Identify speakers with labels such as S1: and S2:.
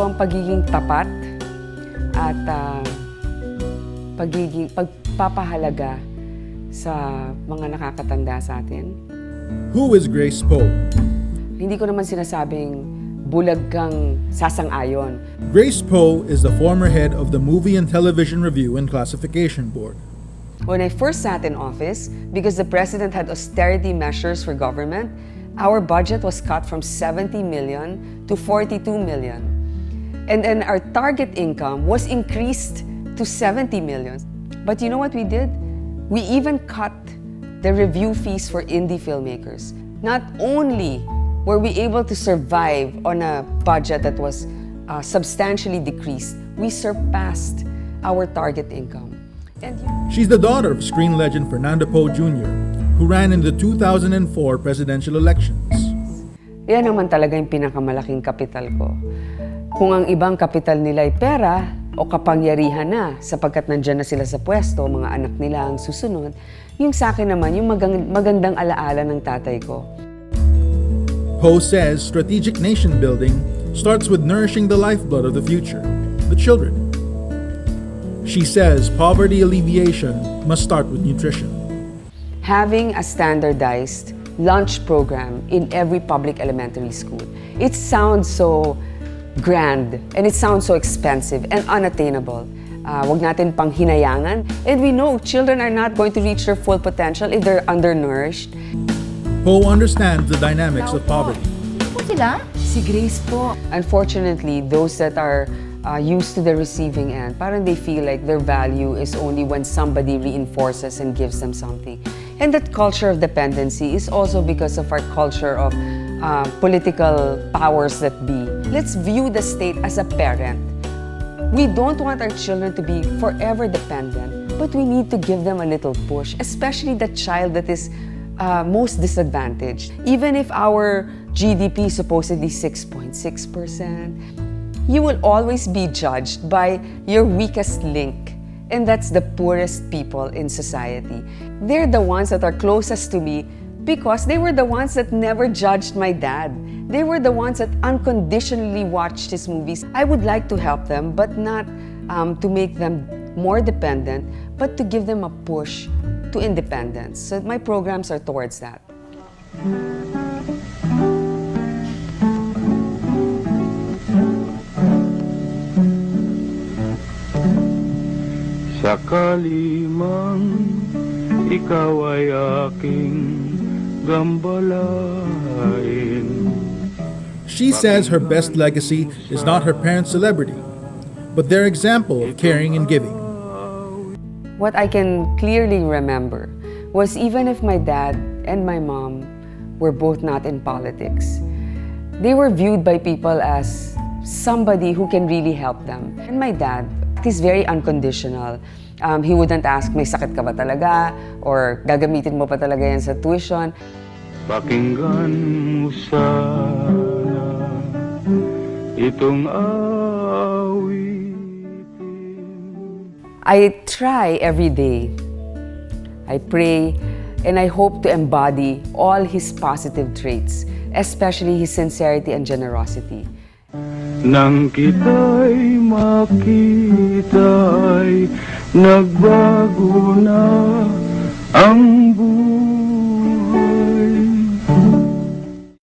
S1: ang pagiging tapat at pagpapahalaga sa mga nakakatanda sa atin.
S2: Who is Grace Poe?
S1: Hindi ko naman sinasabing bulag kang sasang-ayon.
S2: Grace Poe is the former head of the Movie and Television Review and Classification Board.
S1: When I first sat in office, because the president had austerity measures for government, our budget was cut from 70 million to 42 million. And then our target income was increased to 70 million. But you know what we did? We even cut the review fees for indie filmmakers. Not only were we able to survive on a budget that was substantially decreased, we surpassed our target income. And
S2: She's the daughter of screen legend Fernando Poe Jr., who ran in the 2004 presidential elections.
S1: yan naman talaga yung pinakamalaking kapital ko. Kung ang ibang kapital nila ay pera o kapangyarihan na sapagkat nandyan na sila sa pwesto, mga anak nila ang susunod, yung sa akin naman, yung magandang alaala ng tatay ko.
S2: Poe says strategic nation building starts with nourishing the lifeblood of the future, the children. She says poverty alleviation must start with nutrition.
S1: Having a standardized lunch program in every public elementary school. It sounds so grand and it sounds so expensive and unattainable. Wag natin pang hinayangan. And we know children are not going to reach their full potential if they're undernourished.
S2: Poe understands the dynamics of poverty.
S3: Po sila?
S1: Si Grace po. Unfortunately, those that are used to the receiving end, parang they feel like their value is only when somebody reinforces and gives them something. And that culture of dependency is also because of our culture of political powers that be. Let's view the state as a parent. We don't want our children to be forever dependent, but we need to give them a little push, especially the child that is most disadvantaged. Even if our GDP is supposedly 6.6%, you will always be judged by your weakest link, and that's the poorest people in society. They're the ones that are closest to me because they were the ones that never judged my dad. They were the ones that unconditionally watched his movies. I would like to help them, but not to make them more dependent, but to give them a push to independence. So my programs are towards that.
S4: Sakali mang ikaw ay aking gambalain.
S2: She says her best legacy is not her parents' celebrity, but their example of caring and giving.
S1: What I can clearly remember was even if my dad and my mom were both not in politics, they were viewed by people as somebody who can really help them. And my dad, he's very unconditional. He wouldn't ask, may sakit ka ba talaga? Or gagamitin mo pa talaga yan sa tuition?
S4: Pakinggan mo sana itong awitin.
S1: I try every day. I pray and I hope to embody all his positive traits, especially his sincerity and generosity.
S4: Nang kita'y makita'y nagbago na ang